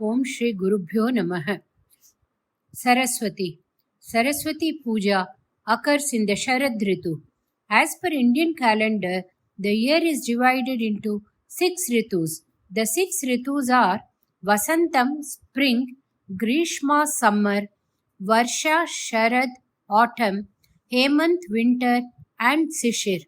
Om Shri Gurubhyo Namaha. Saraswati. Saraswati Puja occurs in the Sharad Ritu. As per Indian calendar, the year is divided into 6 Ritus. The 6 Ritus are Vasantam, Spring, Grishma, Summer, Varsha, Sharad, Autumn, Hemant, Winter, and Sishir.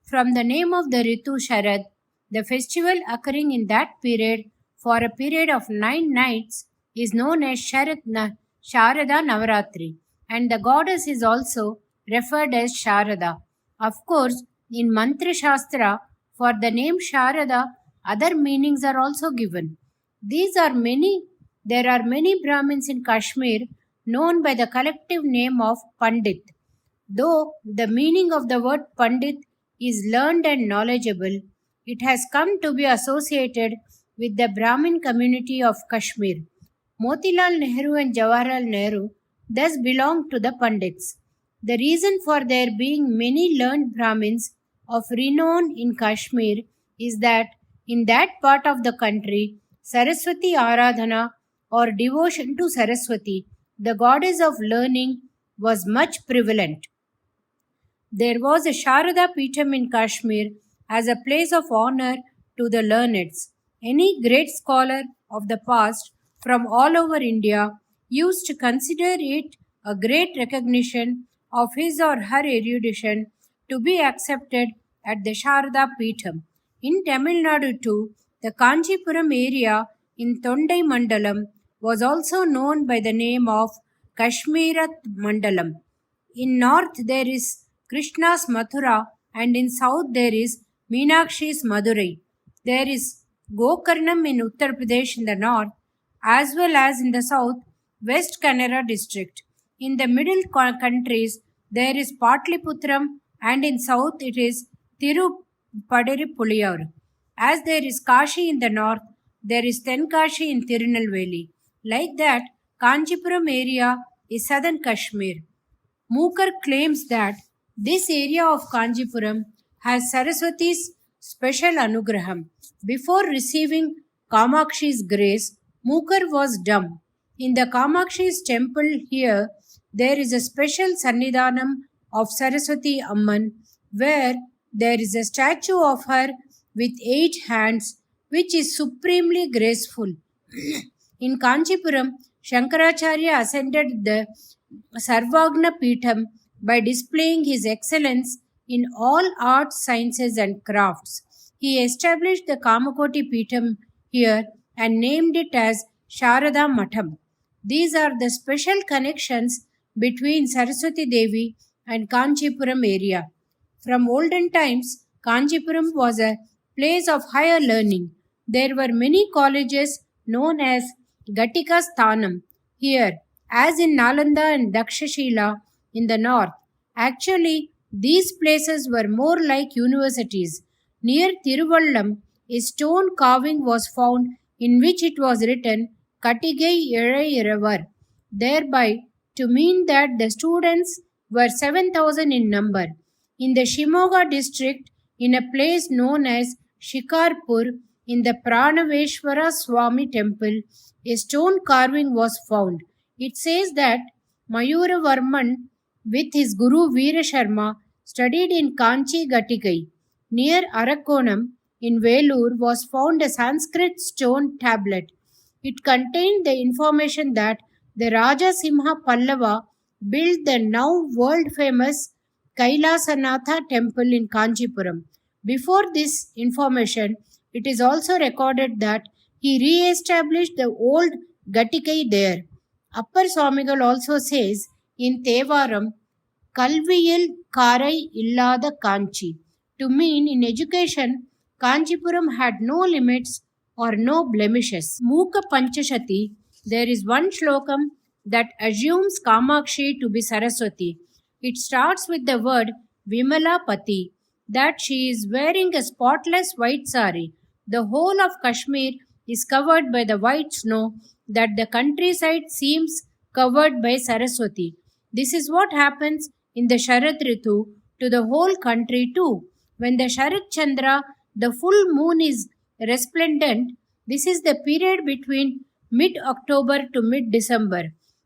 From the name of the Ritu Sharad, the festival occurring in that period for a period of 9 nights is known as Sharada Navaratri, and the goddess is also referred as Sharada. Of course, in Mantra Shastra, for the name Sharada, other meanings are also given. There are many Brahmins in Kashmir known by the collective name of Pandit. Though the meaning of the word Pandit is learned and knowledgeable, it has come to be associated with the Brahmin community of Kashmir. Motilal Nehru and Jawaharlal Nehru thus belong to the Pandits. The reason for there being many learned Brahmins of renown in Kashmir is that in that part of the country, Saraswati Aradhana or devotion to Saraswati, the goddess of learning, was much prevalent. There was a Sharada Peetham in Kashmir as a place of honor to the learned. Any great scholar of the past from all over India used to consider it a great recognition of his or her erudition to be accepted at the Sharada Peetham. In Tamil Nadu too, the Kanchipuram area in Tondai Mandalam was also known by the name of Kashmirat Mandalam. In north there is Krishna's Mathura, and in south there is Meenakshi's Madurai. There is Gokarnam in Uttar Pradesh in the north, as well as in the south, West Kannada district. In the middle countries, there is Patliputram, and in south it is Tirupadiripuliyur. As there is Kashi in the north, there is Tenkashi in Tirunelveli. Like that, Kanchipuram area is southern Kashmir. Mukar claims that this area of Kanchipuram has Saraswati's special anugraham. Before receiving Kamakshi's grace, Mukar was dumb. In the Kamakshi's temple here, there is a special Sannidhanam of Saraswati Amman, where there is a statue of her with 8 hands, which is supremely graceful. In Kanchipuram, Shankaracharya ascended the Sarvagna Peetham by displaying his excellence in all arts, sciences and crafts. He established the Kamakoti Peetham here and named it as Sharada Matham. These are the special connections between Saraswati Devi and Kanchipuram area. From olden times, Kanchipuram was a place of higher learning. There were many colleges known as Gatika Sthanam here, as in Nalanda and Dakshashila in the north. Actually, these places were more like universities. Near Tiruvallam, a stone carving was found in which it was written Katigai Iravar, thereby to mean that the students were 7,000 in number. In the Shimoga district, in a place known as Shikarpur, in the Pranaveshwara Swami temple, a stone carving was found. It says that Mayuravarman with his guru Veera Sharma studied in Kanchi Gatikai. Near Arakonam in Velur was found a Sanskrit stone tablet. It contained the information that the Raja Simha Pallava built the now world famous Kailasanatha temple in Kanchipuram. Before this information, it is also recorded that he re-established the old Gatikai there. Appar Swamigal also says in Tevaram, Kalviyil Karai Illada Kanchi, to mean in education, Kanchipuram had no limits or no blemishes. Muka Panchashati, there is one shlokam that assumes Kamakshi to be Saraswati. It starts with the word Vimala Pati, that she is wearing a spotless white sari. The whole of Kashmir is covered by the white snow that the countryside seems covered by Saraswati. This is what happens in the Sharad Ritu to the whole country too. When the Sharad Chandra, the full moon, is resplendent, this is the period between mid October to mid December,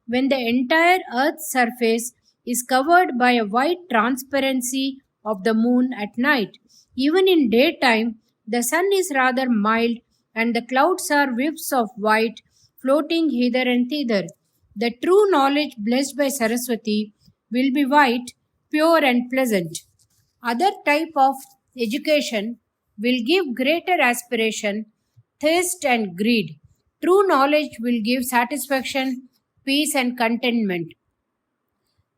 when the entire Earth's surface is covered by a white transparency of the moon at night. Even in daytime, the sun is rather mild and the clouds are wisps of white floating hither and thither. The true knowledge blessed by Saraswati will be white, pure and pleasant. Other type of education will give greater aspiration, thirst and greed. True knowledge will give satisfaction, peace and contentment.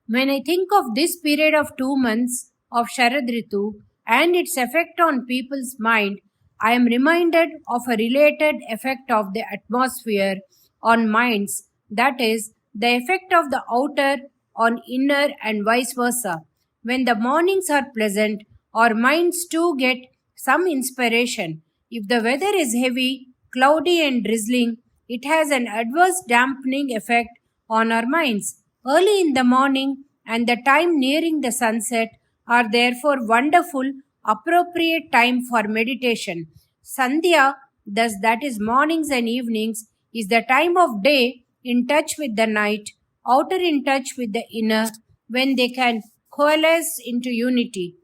When I think of this period of 2 months of Sharad Ritu and its effect on people's mind, I am reminded of a related effect of the atmosphere on minds, that is, the effect of the outer on inner and vice versa. When the mornings are pleasant, our minds too get some inspiration. If the weather is heavy, cloudy, and drizzling, it has an adverse dampening effect on our minds. Early in the morning and the time nearing the sunset are therefore wonderful, appropriate time for meditation. Sandhya, thus that is mornings and evenings, is the time of day in touch with the night, outer in touch with the inner, when they can coalesce into unity.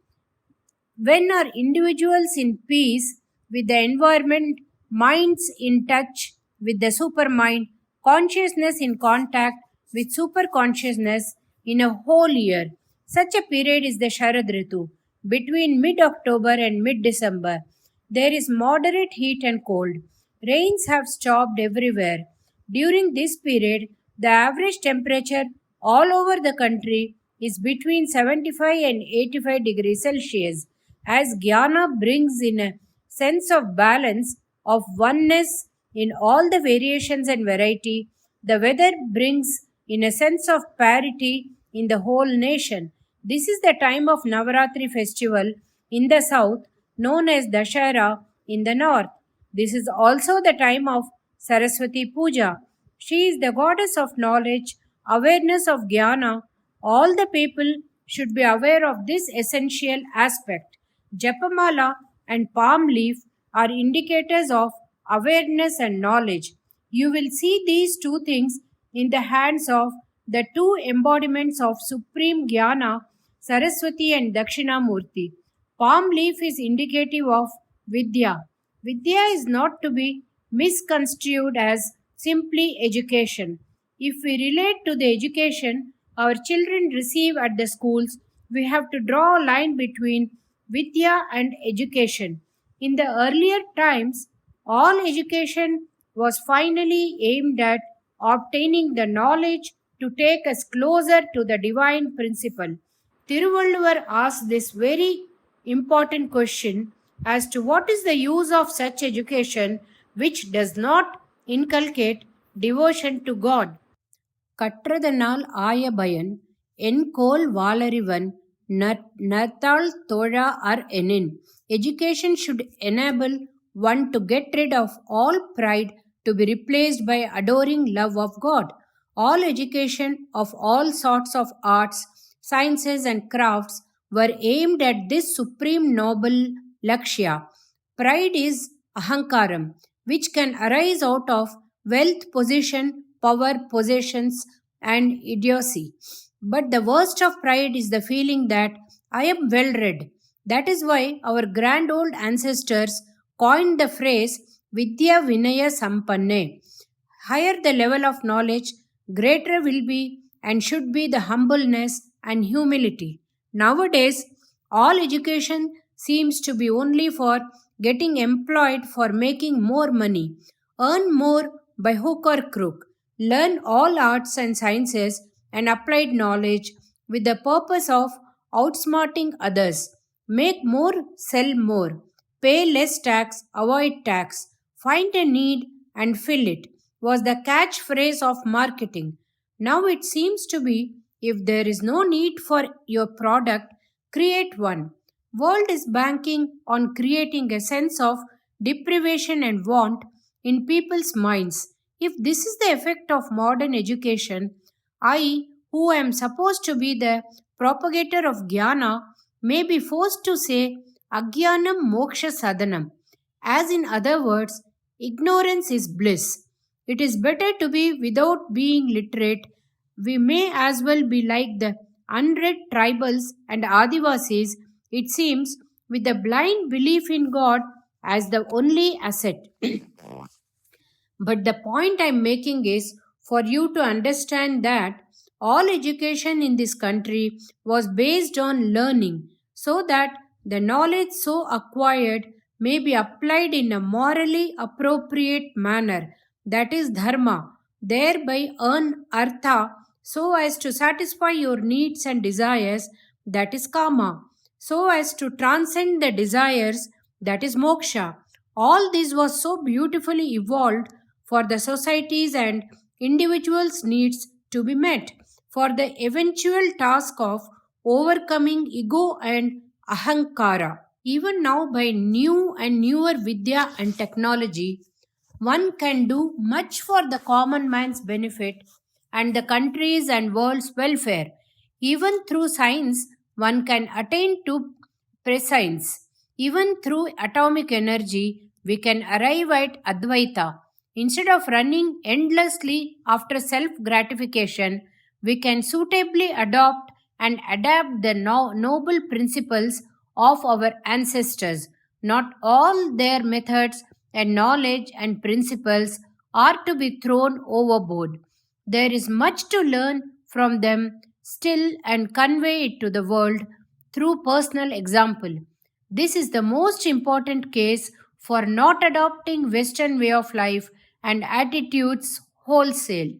When are individuals in peace with the environment, minds in touch with the supermind, consciousness in contact with superconsciousness in a whole year? Such a period is the Sharad Ritu, between mid October and mid December. There is moderate heat and cold. Rains have stopped everywhere. During this period, the average temperature all over the country is between 75 and 85 degrees Celsius. As Jnana brings in a sense of balance, of oneness in all the variations and variety, the weather brings in a sense of parity in the whole nation. This is the time of Navaratri festival in the south, known as Dashera in the north. This is also the time of Saraswati Puja. She is the goddess of knowledge, awareness of Jnana. All the people should be aware of this essential aspect. Japamala and palm leaf are indicators of awareness and knowledge. You will see these two things in the hands of the two embodiments of Supreme Jnana, Saraswati and Dakshinamurti. Palm leaf is indicative of Vidya. Vidya is not to be misconstrued as simply education. If we relate to the education our children receive at the schools, we have to draw a line between Vidya and education. In the earlier times, all education was finally aimed at obtaining the knowledge to take us closer to the divine principle. Tiruvalluvar asked this very important question as to what is the use of such education which does not inculcate devotion to God. கற்றதனால் ஆய பயன் என்கோல் வாளறிவன் நத்தாள் தோழா அர் எனின். Education should enable one to get rid of all pride to be replaced by adoring love of God. All education of all sorts of arts, sciences and crafts were aimed at this supreme noble lakshya. Pride is ahankaram, which can arise out of wealth, position, power, possessions, and idiocy. But the worst of pride is the feeling that I am well read. That is why our grand old ancestors coined the phrase Vidya Vinaya Sampanne. Higher the level of knowledge, greater will be and should be the humbleness and humility. Nowadays, all education seems to be only for getting employed for making more money, earn more by hook or crook, learn all arts and sciences and applied knowledge with the purpose of outsmarting others, make more, sell more, pay less tax, avoid tax, find a need and fill it, was the catchphrase of marketing. Now it seems to be if there is no need for your product, create one. World is banking on creating a sense of deprivation and want in people's minds. If this is the effect of modern education, I, who am supposed to be the propagator of Jnana, may be forced to say Agyanam Moksha Sadhanam, as in other words, ignorance is bliss. It is better to be without being literate. We may as well be like the unread tribals and Adivasis, it seems, with a blind belief in God as the only asset. But the point I'm making is for you to understand that all education in this country was based on learning so that the knowledge so acquired may be applied in a morally appropriate manner, that is dharma, thereby earn artha so as to satisfy your needs and desires, that is kama, so as to transcend the desires, that is moksha. All this was so beautifully evolved for the societies and individuals' needs to be met, for the eventual task of overcoming ego and ahankara. Even now, by new and newer vidya and technology, one can do much for the common man's benefit and the country's and world's welfare. Even through science, one can attain to prescience. Even through atomic energy, we can arrive at Advaita. Instead of running endlessly after self gratification, we can suitably adopt and adapt the noble principles of our ancestors. Not all their methods and knowledge and principles are to be thrown overboard. There is much to learn from them still and convey it to the world through personal example. This is the most important case for not adopting Western way of life and attitudes wholesale.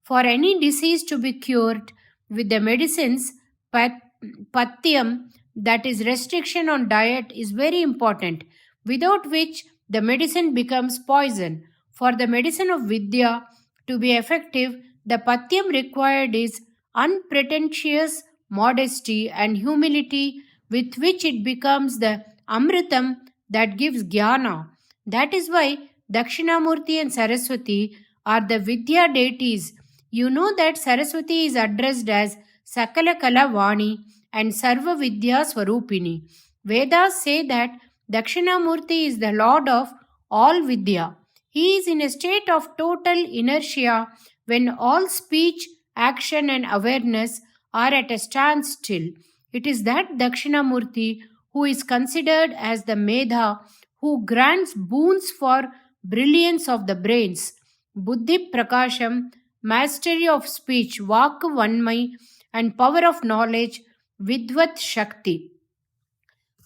For any disease to be cured with the medicines, pathyam, that is restriction on diet, is very important, without which the medicine becomes poison. For the medicine of Vidya to be effective, the pathyam required is unpretentious modesty and humility with which it becomes the amritam that gives jnana. That is why Dakshinamurti and Saraswati are the Vidya deities. You know that Saraswati is addressed as Sakala Kala Vani and Sarva Vidya Swarupini. Vedas say that Dakshinamurti is the Lord of all Vidya. He is in a state of total inertia when all speech, action, and awareness are at a standstill. It is that Dakshinamurti who is considered as the Medha who grants boons for brilliance of the brains, Buddhi Prakasham, mastery of speech, Vak Vanmai, and power of knowledge, Vidvat Shakti.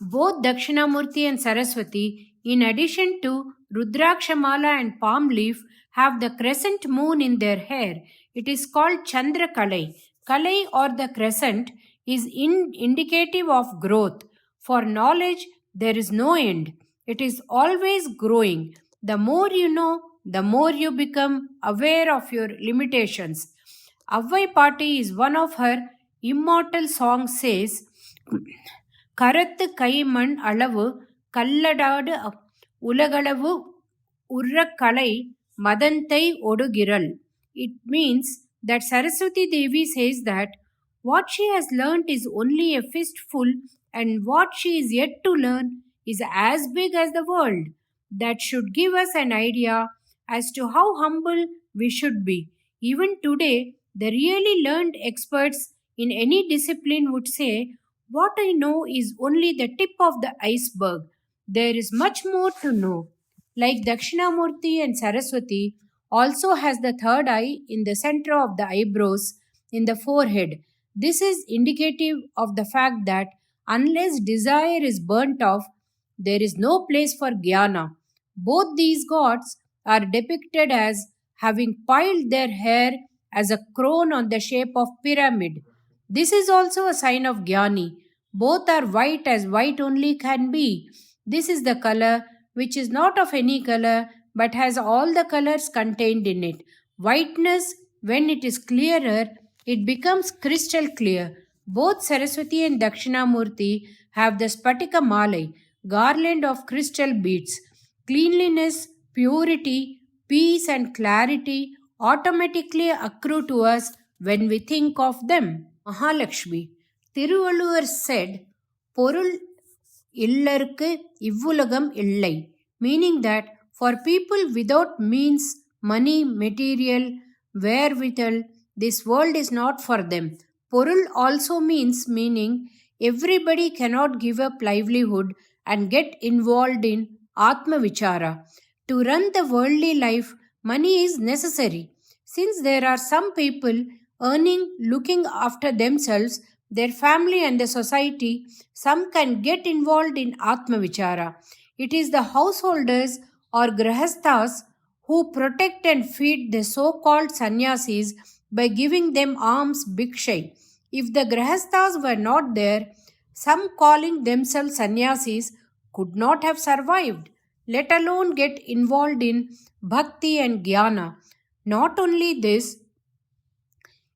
Both Dakshinamurti and Saraswati, in addition to Rudrakshamala and palm leaf, have the crescent moon in their hair. It is called Chandra Kalai. Kalai or the crescent is indicative of growth. For knowledge, there is no end. It is always growing. The more you know, the more you become aware of your limitations. Avvai Patti is one of her immortal songs says, கரத்து கைமண் அளவு கல்லடாடு உலகளவு உர்ரக்கலை மதந்தை ஒடுகிரல். It means that Saraswati Devi says that what she has learnt is only a fistful and what she is yet to learn is as big as the world. That should give us an idea as to how humble we should be. Even today, the really learned experts in any discipline would say, what I know is only the tip of the iceberg. There is much more to know. Like Dakshinamurti and Saraswati also has the third eye in the center of the eyebrows in the forehead. This is indicative of the fact that unless desire is burnt off, there is no place for jnana. Both these gods are depicted as having piled their hair as a crown on the shape of pyramid. This is also a sign of jnani. Both are white as white only can be. This is the color which is not of any color but has all the colors contained in it. Whiteness, when it is clearer, it becomes crystal clear. Both Saraswati and Dakshinamurti have the Spatika Malai, garland of crystal beads. Cleanliness, purity, peace, and clarity automatically accrue to us when we think of them. Mahalakshmi. Tiruvalluvar said, பொருள் இல்லருக்கு இவ்வுலகம் இல்லை, meaning that for people without means money, material, wherewithal, this world is not for them. Porul also means meaning everybody cannot give up livelihood and get involved in Atma Vichara. To run the worldly life, money is necessary. Since there are some people earning, looking after themselves, their family, and the society, some can get involved in Atma Vichara. It is the householders or grahasthas who protect and feed the so called sannyasis by giving them alms bhikshay. If the grahasthas were not there, some calling themselves sannyasis could not have survived, let alone get involved in bhakti and jnana. Not only this,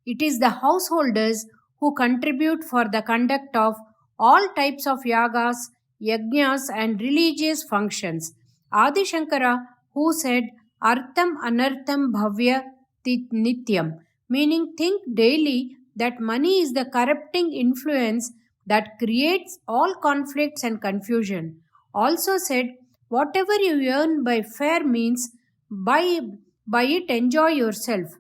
it is the householders who contribute for the conduct of all types of yagas, yajnas, and religious functions. Adi Shankara, who said, Artham Anartham Bhavya Nityam, meaning think daily that money is the corrupting influence that creates all conflicts and confusion. Also said, whatever you earn by fair means, by, by it enjoy yourself.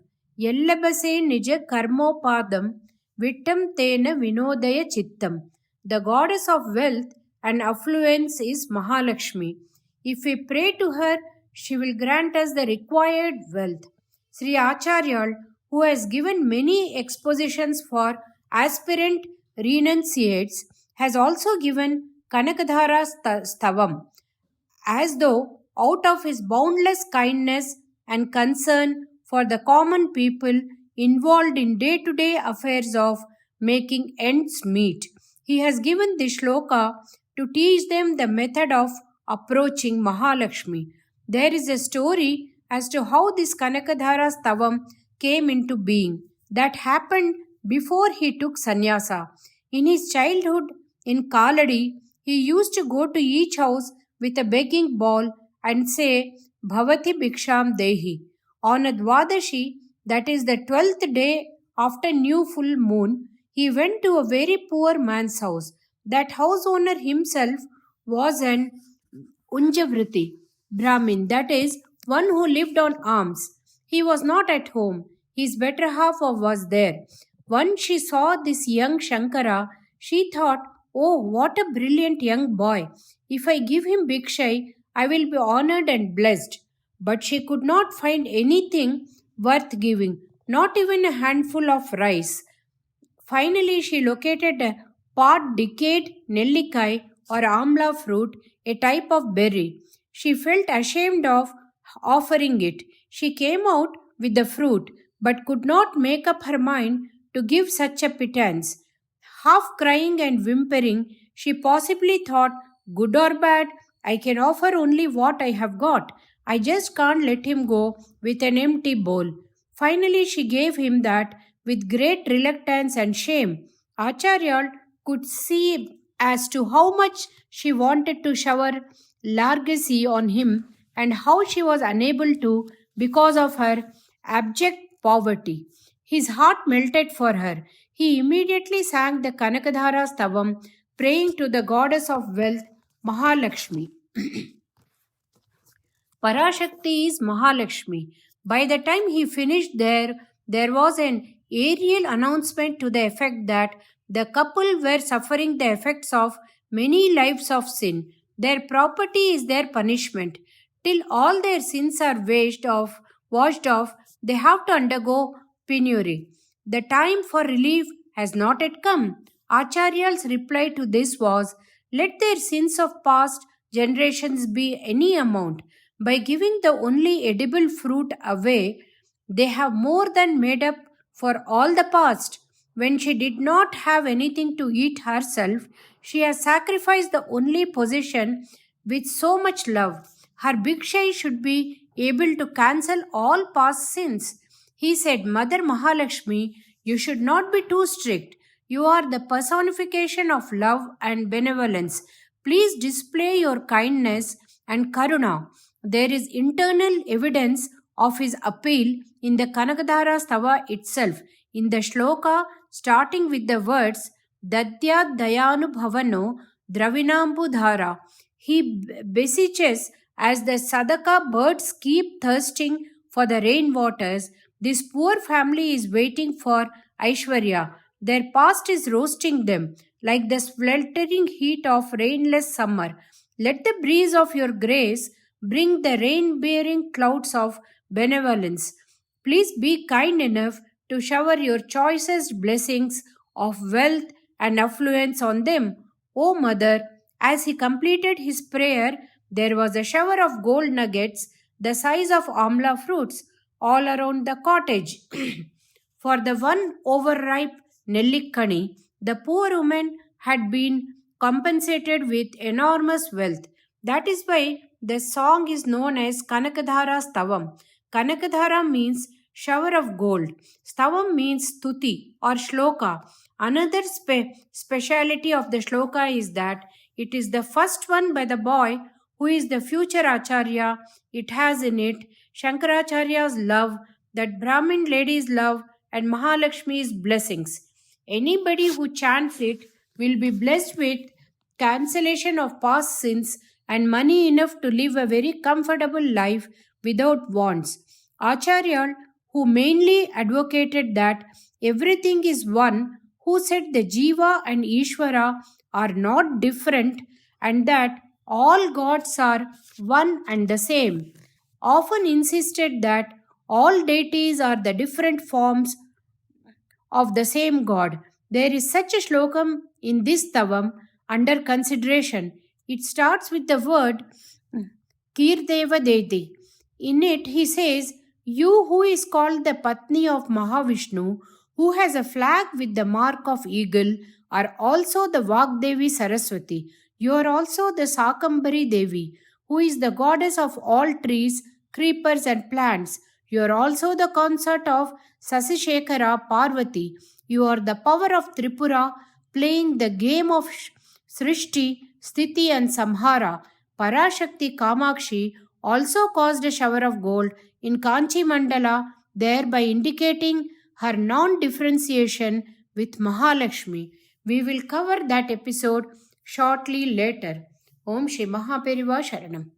Yellabase nija karmopadam vittam tena vinodaya chittam. The goddess of wealth and affluence is Mahalakshmi. If we pray to her, she will grant us the required wealth. Sri Acharyal, who has given many expositions for aspirant renunciates, has also given Kanakadhara Stavam, as though out of his boundless kindness and concern for the common people involved in day to day affairs of making ends meet. He has given this shloka to teach them the method of approaching Mahalakshmi. There is a story as to how this Kanakadhara Stavam came into being that happened before he took sannyasa. In his childhood in Kaladi, he used to go to each house with a begging bowl and say, Bhavati Bhiksham Dehi. On a Dwadashi, that is the 12th day after new full moon, he went to a very poor man's house. That house owner himself was an Unjavriti Brahmin, that is, one who lived on alms. He was not at home. His better half was there. Once she saw this young Shankara, she thought, oh, what a brilliant young boy. If I give him Bhikshay, I will be honored and blessed. But she could not find anything worth giving, not even a handful of rice. Finally, she located a part decayed nellikai or amla fruit, a type of berry. She felt ashamed of offering it. She came out with the fruit, but could not make up her mind to give such a pittance. Half crying and whimpering, she possibly thought, good or bad, I can offer only what I have got. I just can't let him go with an empty bowl. Finally, she gave him that with great reluctance and shame. Acharya could see as to how much she wanted to shower largesse on him and how she was unable to because of her abject poverty. His heart melted for her. He immediately sang the Kanakadhara Stavam, praying to the goddess of wealth, Mahalakshmi. Parashakti is Mahalakshmi. By the time he finished there was an aerial announcement to the effect that the couple were suffering the effects of many lives of sin. Their property is their punishment. Till all their sins are washed off, they have to undergo penury. The time for relief has not yet come. Acharyal's reply to this was, let their sins of past generations be any amount. By giving the only edible fruit away, they have more than made up for all the past. When she did not have anything to eat herself, she has sacrificed the only possession with so much love. Her bhikshay should be able to cancel all past sins. He said, Mother Mahalakshmi, you should not be too strict. You are the personification of love and benevolence. Please display your kindness and karuna. There is internal evidence of his appeal in the Kanakadhara Stava itself. In the shloka, starting with the words Dadyat Dayanubhavano Dravinambudhara, he beseeches as the Sadaka birds keep thirsting for the rain waters. This poor family is waiting for Aishwarya. Their past is roasting them like the sweltering heat of rainless summer. Let the breeze of your grace bring the rain bearing clouds of benevolence. Please be kind enough to shower your choicest blessings of wealth and affluence on them. O Mother, as he completed his prayer, there was a shower of gold nuggets the size of amla fruits all around the cottage. For the one overripe Nellikkani, the poor woman had been compensated with enormous wealth. That is why the song is known as Kanakadhara Stavam. Kanakadhara means shower of gold. Stavam means stuti or shloka. Another speciality of the shloka is that it is the first one by the boy who is the future Acharya. It has in it Shankaracharya's love, that Brahmin lady's love, and Mahalakshmi's blessings. Anybody who chants it will be blessed with cancellation of past sins and money enough to live a very comfortable life without wants. Acharya, who mainly advocated that everything is one, who said the Jiva and Ishvara are not different and that all gods are one and the same, often insisted that all deities are the different forms of the same God. There is such a shlokam in this tavam under consideration. It starts with the word Kirdeva Deti. In it, he says, "You who is called the Patni of Mahavishnu, who has a flag with the mark of eagle, are also the Vagdevi Saraswati. You are also the Sakambari Devi, who is the goddess of all trees, creepers, and plants. You are also the consort of Sasishekara Parvati. You are the power of Tripura, playing the game of Srishti, Sthiti, and Samhara. Parashakti Kamakshi also caused a shower of gold in Kanchi Mandala, thereby indicating her non differentiation with Mahalakshmi. We will cover that episode shortly later. Om Shri Mahaperiva Sharanam.